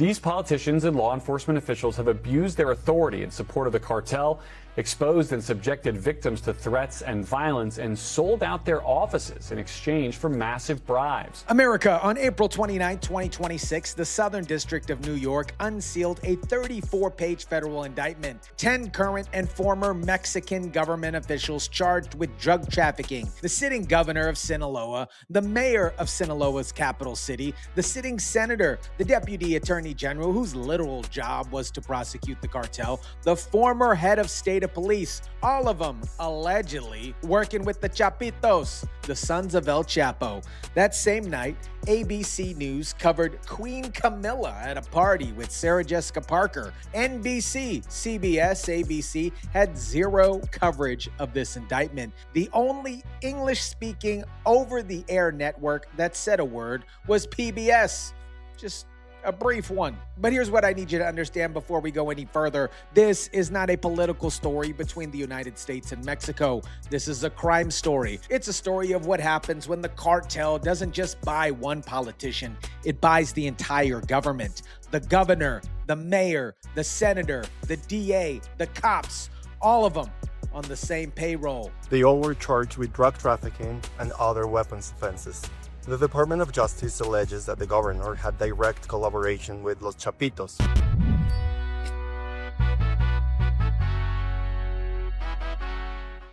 These politicians and law enforcement officials have abused their authority in support of the cartel, exposed and subjected victims to threats and violence, and sold out their offices in exchange for massive bribes. America, on April 29, 2026, the Southern District of New York unsealed a 34-page federal indictment. 10 current and former Mexican government officials charged with drug trafficking. The sitting governor of Sinaloa, the mayor of Sinaloa's capital city, the sitting senator, the deputy attorney general, whose literal job was to prosecute the cartel, the former head of state of police, all of them allegedly working with the Chapitos, the sons of El Chapo. That same night, ABC News covered Queen Camilla at a party with Sarah Jessica Parker. NBC, CBS, ABC had zero coverage of this indictment. The only English-speaking over-the-air network that said a word was PBS. Just a brief one. But here's what I need you to understand before we go any further. This is not a political story between the United States and Mexico. This is a crime story. It's a story of what happens when the cartel doesn't just buy one politician, it buys the entire government. The governor, the mayor, the senator, the DA, the cops, all of them on the same payroll. They all were charged with drug trafficking and other weapons offenses. The Department of Justice alleges that the governor had direct collaboration with Los Chapitos.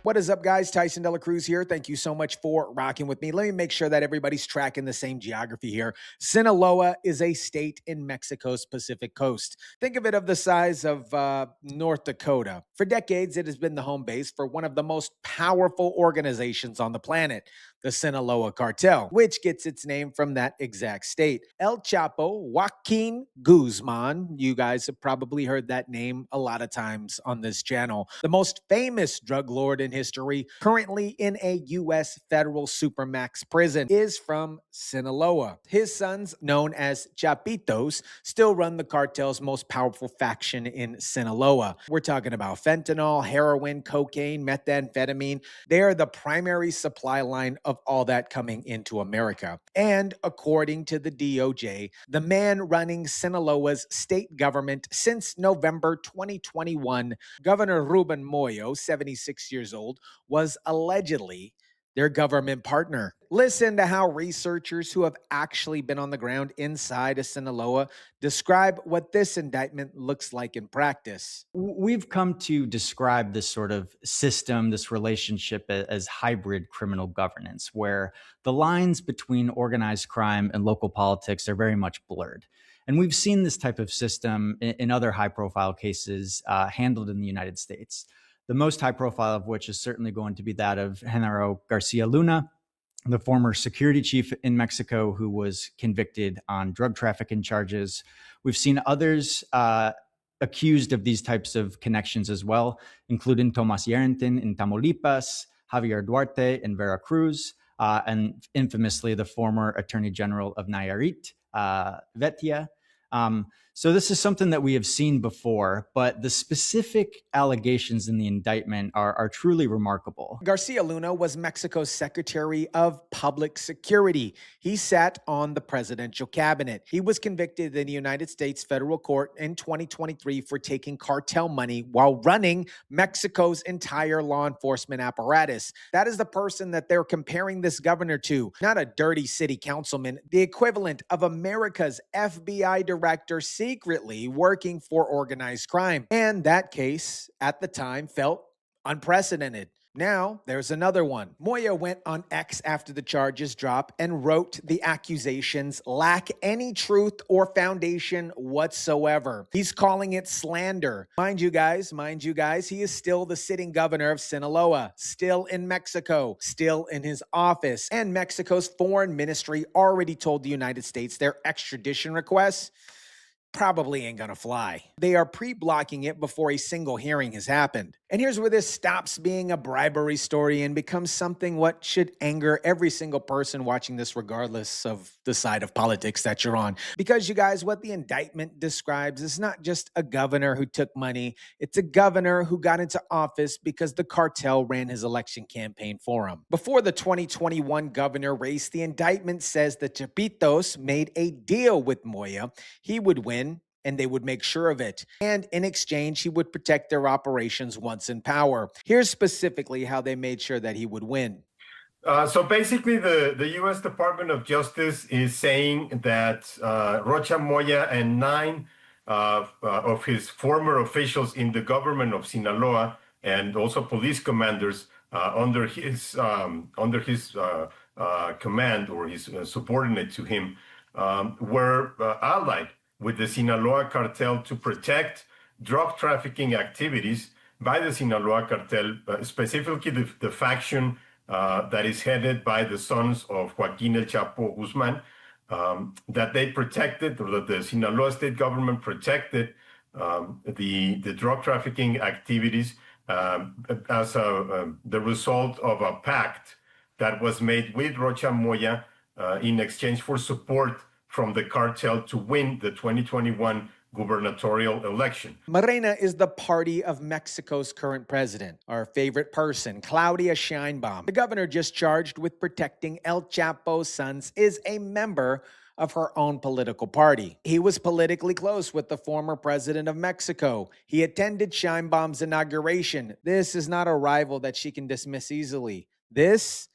What is up, guys? Tyson Dela Cruz here. Thank you so much for rocking with me. Let me make sure that everybody's tracking the same geography here. Sinaloa is a state in Mexico's Pacific coast. Think of it of the size of North Dakota. For decades, it has been the home base for one of the most powerful organizations on the planet, the Sinaloa Cartel, which gets its name from that exact state. El Chapo, Joaquin Guzman, you guys have probably heard that name a lot of times on this channel. The most famous drug lord in history, currently in a U.S. federal supermax prison, is from Sinaloa. His sons, known as Chapitos, still run the cartel's most powerful faction in Sinaloa. We're talking about fentanyl, heroin, cocaine, methamphetamine. They're the primary supply line of all that coming into America. And according to the DOJ, the man running Sinaloa's state government since November 2021, Governor Ruben Moyo, 76 years old, was allegedly their government partner. Listen to how researchers who have actually been on the ground inside of Sinaloa describe what this indictment looks like in practice. We've come to describe this sort of system, this relationship, as hybrid criminal governance, where the lines between organized crime and local politics are very much blurred. And we've seen this type of system in other high-profile cases handled in the United States. The most high profile of which is certainly going to be that of Genaro Garcia Luna, the former security chief in Mexico who was convicted on drug trafficking charges. We've seen others accused of these types of connections as well, including Tomas Yerentin in Tamaulipas, Javier Duarte in Veracruz, and infamously the former Attorney General of Nayarit, Vetia. So this is something that we have seen before, but the specific allegations in the indictment are truly remarkable. Garcia Luna was Mexico's Secretary of Public Security. He sat on the presidential cabinet. He was convicted in the United States federal court in 2023 for taking cartel money while running Mexico's entire law enforcement apparatus. That is the person that they're comparing this governor to, not a dirty city councilman, the equivalent of America's FBI director secretly working for organized crime. And that case, at the time, felt unprecedented. Now, there's another one. Moya went on X after the charges dropped and wrote the accusations lack any truth or foundation whatsoever. He's calling it slander. Mind you guys, he is still the sitting governor of Sinaloa, still in Mexico, still in his office. And Mexico's foreign ministry already told the United States their extradition requests probably ain't gonna fly. They are pre-blocking it before a single hearing has happened. And here's where this stops being a bribery story and becomes something what should anger every single person watching this, regardless of the side of politics that you're on. Because you guys, what the indictment describes is not just a governor who took money. It's a governor who got into office because the cartel ran his election campaign for him. Before the 2021 governor race, the indictment says that Chapitos made a deal with Moya. He would win win, and they would make sure of it. And in exchange, he would protect their operations once in power. Here's specifically how they made sure that he would win. So basically, the U.S. Department of Justice is saying that Rocha Moya and 9 of his former officials in the government of Sinaloa and also police commanders under his command, or his subordinate to him, were allied with the Sinaloa Cartel to protect drug trafficking activities by the Sinaloa Cartel, specifically the faction that is headed by the sons of Joaquin El Chapo Guzman, that they protected, or that the Sinaloa state government protected the drug trafficking activities as the result of a pact that was made with Rocha Moya in exchange for support from the cartel to win the 2021 gubernatorial election. Morena is the party of Mexico's current president, our favorite person, Claudia Sheinbaum. The governor just charged with protecting El Chapo's sons is a member of her own political party. He was politically close with the former president of Mexico. He attended Sheinbaum's inauguration. This is not a rival that she can dismiss easily. This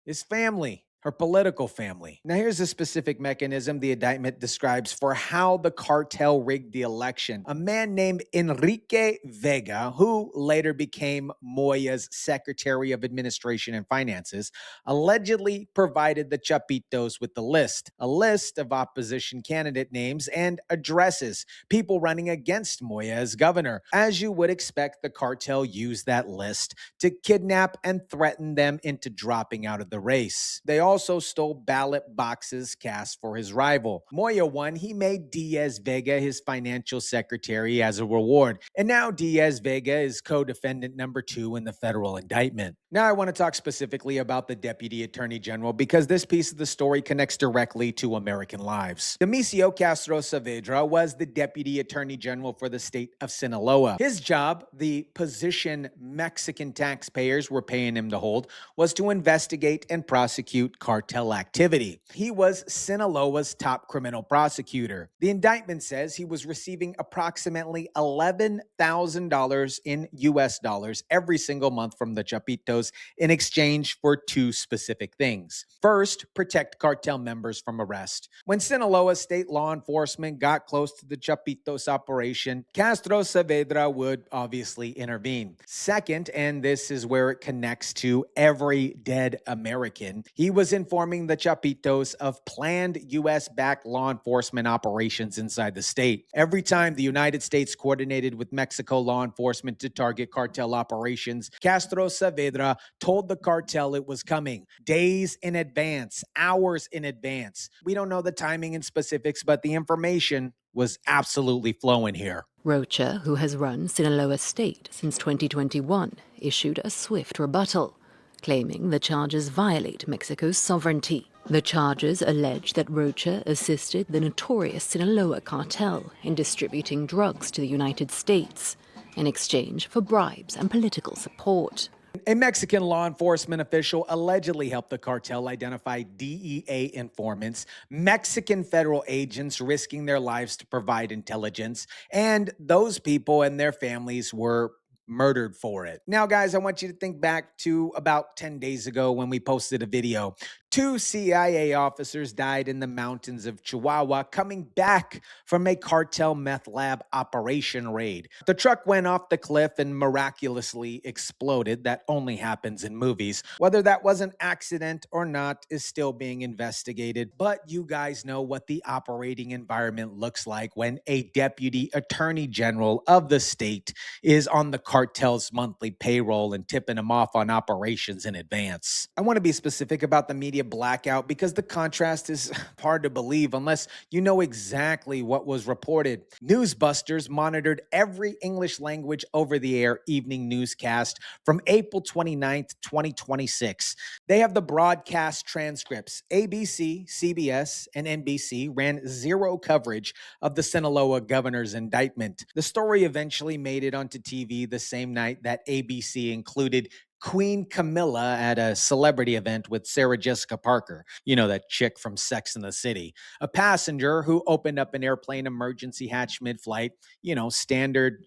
is family. Her political family. Now, here's a specific mechanism the indictment describes for how the cartel rigged the election. A man named Enrique Vega, who later became Moya's Secretary of Administration and Finances, allegedly provided the Chapitos with the list, a list of opposition candidate names and addresses, people running against Moya as governor. As you would expect, the cartel used that list to kidnap and threaten them into dropping out of the race. They also stole ballot boxes cast for his rival. Moya won. He made Diaz Vega his financial secretary as a reward. And now Diaz Vega is co-defendant number 2 in the federal indictment. Now I want to talk specifically about the Deputy Attorney General because this piece of the story connects directly to American lives. Demisio Castro Saavedra was the Deputy Attorney General for the state of Sinaloa. His job, the position Mexican taxpayers were paying him to hold, was to investigate and prosecute cartel activity. He was Sinaloa's top criminal prosecutor. The indictment says he was receiving approximately $11,000 in US dollars every single month from the Chapitos in exchange for 2 specific things. First, protect cartel members from arrest. When Sinaloa state law enforcement got close to the Chapitos operation, Castro Saavedra would obviously intervene. Second, and this is where it connects to every dead American, he was informing the Chapitos of planned U.S.-backed law enforcement operations inside the state. Every time the United States coordinated with Mexico law enforcement to target cartel operations, Castro Saavedra told the cartel it was coming days in advance, hours in advance. We don't know the timing and specifics, but the information was absolutely flowing here. Rocha, who has run Sinaloa State since 2021, issued a swift rebuttal, claiming the charges violate Mexico's sovereignty. The charges allege that Rocha assisted the notorious Sinaloa Cartel in distributing drugs to the United States in exchange for bribes and political support. A Mexican law enforcement official allegedly helped the cartel identify DEA informants, Mexican federal agents risking their lives to provide intelligence, and those people and their families were murdered for it. Now, guys, I want you to think back to about 10 days ago when we posted a video. 2 CIA officers died in the mountains of Chihuahua coming back from a cartel meth lab operation raid. The truck went off the cliff and miraculously exploded. That only happens in movies. Whether that was an accident or not is still being investigated, but you guys know what the operating environment looks like when a deputy attorney general of the state is on the cartel's monthly payroll and tipping them off on operations in advance. I want to be specific about the media blackout because the contrast is hard to believe unless you know exactly what was reported. Newsbusters monitored every English language over-the-air evening newscast from April 29th, 2026. They have the broadcast transcripts. ABC, CBS, and NBC ran 0 coverage of the Sinaloa governor's indictment. The story eventually made it onto TV the same night that ABC included Queen Camilla at a celebrity event with Sarah Jessica Parker, you know, that chick from Sex and the City, a passenger who opened up an airplane emergency hatch mid-flight, you know, standard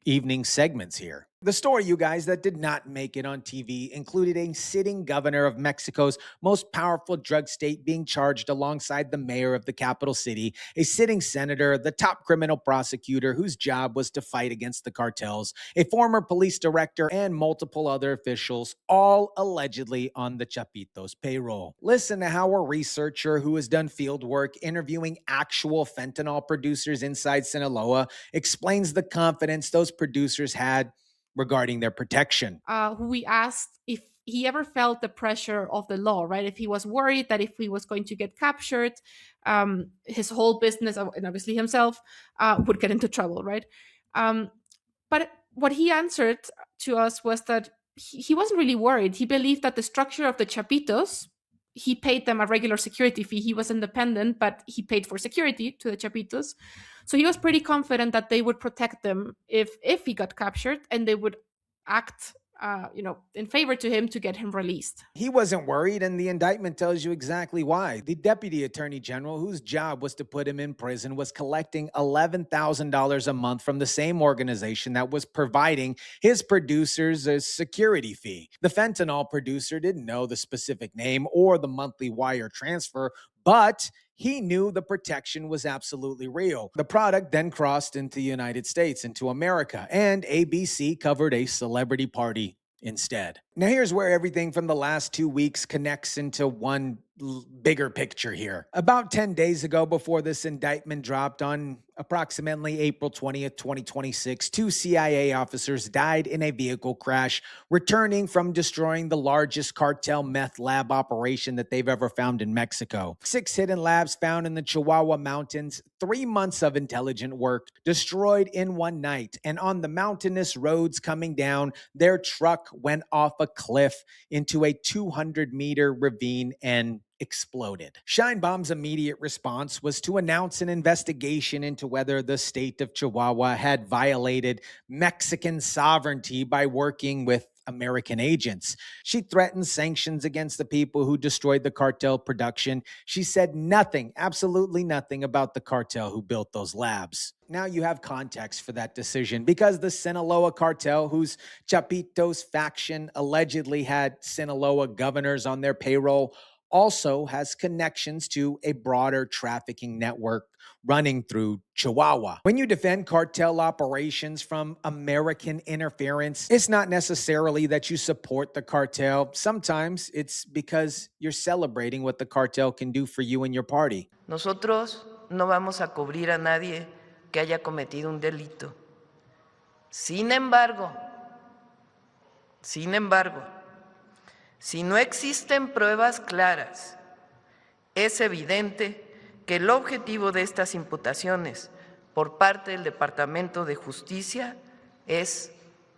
evening segments here. The story, you guys, that did not make it on TV included a sitting governor of Mexico's most powerful drug state being charged alongside the mayor of the capital city, a sitting senator, the top criminal prosecutor whose job was to fight against the cartels, a former police director, and multiple other officials, all allegedly on the Chapitos payroll. Listen to how a researcher who has done field work interviewing actual fentanyl producers inside Sinaloa explains the confidence those producers had regarding their protection. Who we asked if he ever felt the pressure of the law, right? If he was worried that if he was going to get captured, his whole business, and obviously himself, would get into trouble, right? But what he answered to us was that he wasn't really worried. He believed that the structure of the Chapitos, he paid them a regular security fee. He was independent, but he paid for security to the Chapitos. So he was pretty confident that they would protect them if he got captured, and they would act in favor to him to get him released. He wasn't worried, and the indictment tells you exactly why. The deputy attorney general, whose job was to put him in prison, was collecting $11,000 a month from the same organization that was providing his producers a security fee. The fentanyl producer didn't know the specific name or the monthly wire transfer, but he knew the protection was absolutely real. The product then crossed into the United States, into America, and ABC covered a celebrity party instead. Now here's where everything from the last 2 weeks connects into one bigger picture here. About 10 days ago, before this indictment dropped on approximately April 20th, 2026, 2 CIA officers died in a vehicle crash returning from destroying the largest cartel meth lab operation that they've ever found in Mexico. 6 hidden labs found in the Chihuahua Mountains, 3 months of intelligent work destroyed in one night. And on the mountainous roads coming down, their truck went off a cliff into a 200-meter ravine and exploded. Scheinbaum's immediate response was to announce an investigation into whether the state of Chihuahua had violated Mexican sovereignty by working with American agents. She threatened sanctions against the people who destroyed the cartel production. She said nothing, absolutely nothing about the cartel who built those labs. Now you have context for that decision because the Sinaloa Cartel, whose Chapitos faction allegedly had Sinaloa governors on their payroll, also has connections to a broader trafficking network running through Chihuahua. When you defend cartel operations from American interference, it's not necessarily that you support the cartel. Sometimes it's because you're celebrating what the cartel can do for you and your party. Nosotros no vamos a cubrir a nadie que haya cometido un delito. Sin embargo, si no existen pruebas claras, es evidente que el objetivo de estas imputaciones por parte del Departamento de Justicia es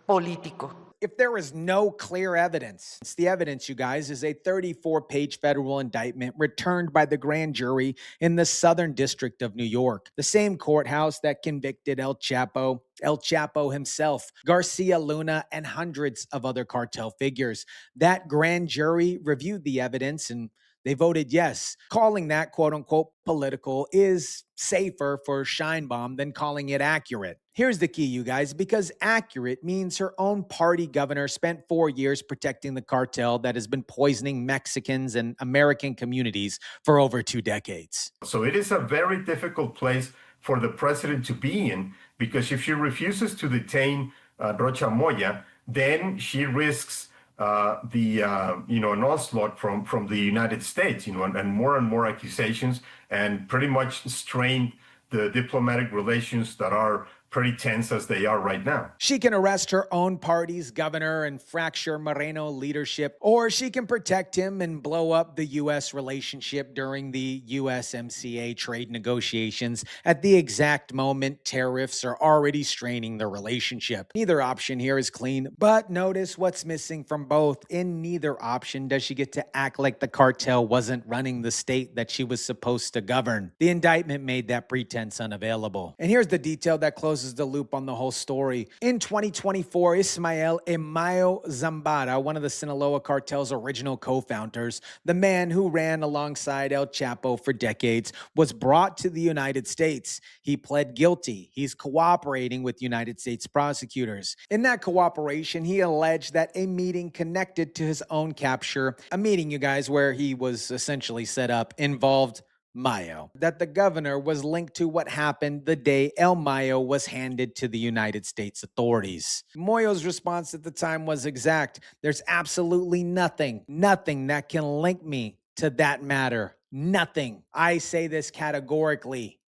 político. If there is no clear evidence, the evidence, you guys, is a 34-page federal indictment returned by the grand jury in the Southern District of New York, the same courthouse that convicted El Chapo himself, Garcia Luna, and hundreds of other cartel figures. That grand jury reviewed the evidence and they voted yes. Calling that quote-unquote political is safer for Scheinbaum than calling it accurate. Here's the key, you guys, because accurate means her own party governor spent 4 years protecting the cartel that has been poisoning Mexicans and American communities for over 2 decades. So it is a very difficult place for the president to be in, because if she refuses to detain Rocha Moya, then she risks an onslaught from the United States, and more accusations, and pretty much strain the diplomatic relations that are pretty tense as they are right now. She can arrest her own party's governor and fracture Moreno leadership, or she can protect him and blow up the U.S. relationship during the USMCA trade negotiations at the exact moment tariffs are already straining the relationship. Neither option here is clean, but notice what's missing from both. In neither option does she get to act like the cartel wasn't running the state that she was supposed to govern. The indictment made that pretense unavailable. And here's the detail that closes closes the loop on the whole story. In 2024, Ismael Emayo Zambara, one of the Sinaloa Cartel's original co-founders, the man who ran alongside El Chapo for decades, was brought to the United States. He pled guilty. He's cooperating with United States prosecutors. In that cooperation, he alleged that a meeting connected to his own capture, a meeting, you guys, where he was essentially set up, involved Mayo, that the governor was linked to what happened the day El Mayo was handed to the United States authorities. Moyo's response at the time was exact. There's absolutely nothing that can link me to that matter. Nothing. I say this categorically.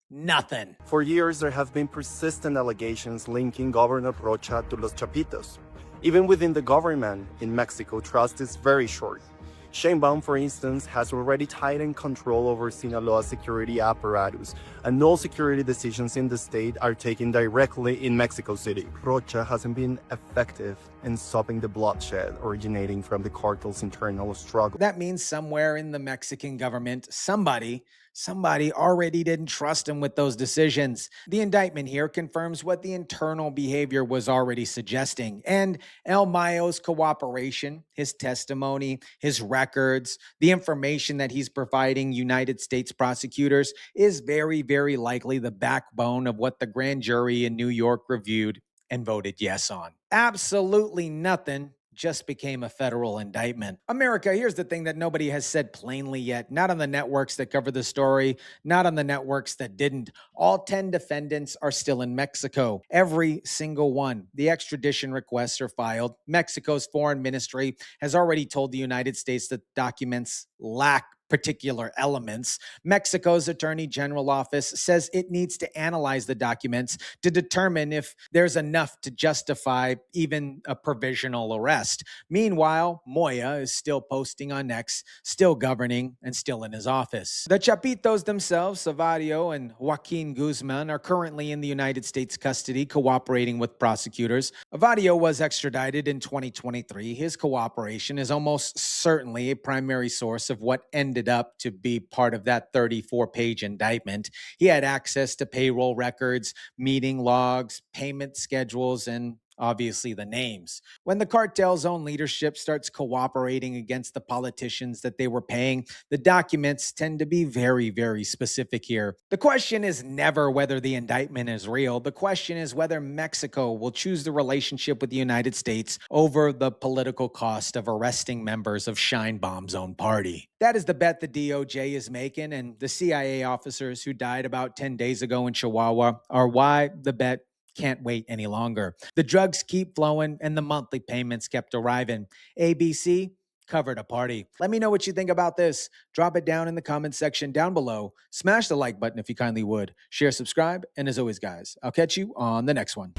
Nothing. For years, there have been persistent allegations linking Governor Rocha to Los Chapitos. Even within the government in Mexico, trust is very short. Sheinbaum, for instance, has already tightened control over Sinaloa's security apparatus, and all security decisions in the state are taken directly in Mexico City. Rocha hasn't been effective in stopping the bloodshed originating from the cartel's internal struggle. That means somewhere in the Mexican government, somebody already didn't trust him with those decisions. The indictment here confirms what the internal behavior was already suggesting. And El Mayo's cooperation, his testimony, his records, the information that he's providing United States prosecutors is very, very likely the backbone of what the grand jury in New York reviewed and voted yes on. Absolutely nothing just became a federal indictment. America, here's the thing that nobody has said plainly yet, not on the networks that cover the story, not on the networks that didn't. All 10 defendants are still in Mexico. Every single one. The extradition requests are filed. Mexico's foreign ministry has already told the United States that documents lack particular elements. Mexico's Attorney General office says it needs to analyze the documents to determine if there's enough to justify even a provisional arrest. Meanwhile, Moya is still posting on X, still governing, and still in his office. The Chapitos themselves, Savario and Joaquin Guzman, are currently in the United States custody, cooperating with prosecutors. Savario was extradited in 2023. His cooperation is almost certainly a primary source of what ended up to be part of that 34-page indictment. He had access to payroll records, meeting logs, payment schedules, and obviously the names. When the cartel's own leadership starts cooperating against the politicians that they were paying, the documents tend to be very, very specific here. The question is never whether the indictment is real. The question is whether Mexico will choose the relationship with the United States over the political cost of arresting members of Sheinbaum's own party. That is the bet the DOJ is making, and the CIA officers who died about 10 days ago in Chihuahua are why the bet can't wait any longer. The drugs keep flowing and the monthly payments kept arriving. ABC covered a party. Let me know what you think about this. Drop it down in the comment section down below. Smash the like button if you kindly would. Share, subscribe, and as always, guys, I'll catch you on the next one.